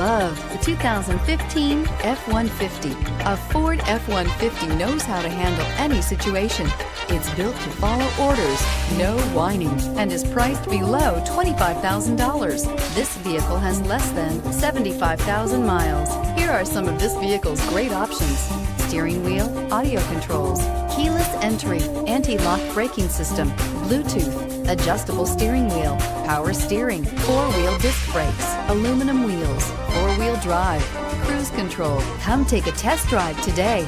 love the 2015 F-150. A Ford F-150 knows how to handle any situation. It's built to follow orders, no whining, and is priced below $25,000. This vehicle has less than 75,000 miles. Here are some of this vehicle's great options: steering wheel audio controls, keyless entry, anti-lock braking system, Bluetooth, adjustable steering wheel, power steering, four-wheel disc brakes, aluminum wheels, four-wheel drive, cruise control. Come take a test drive today.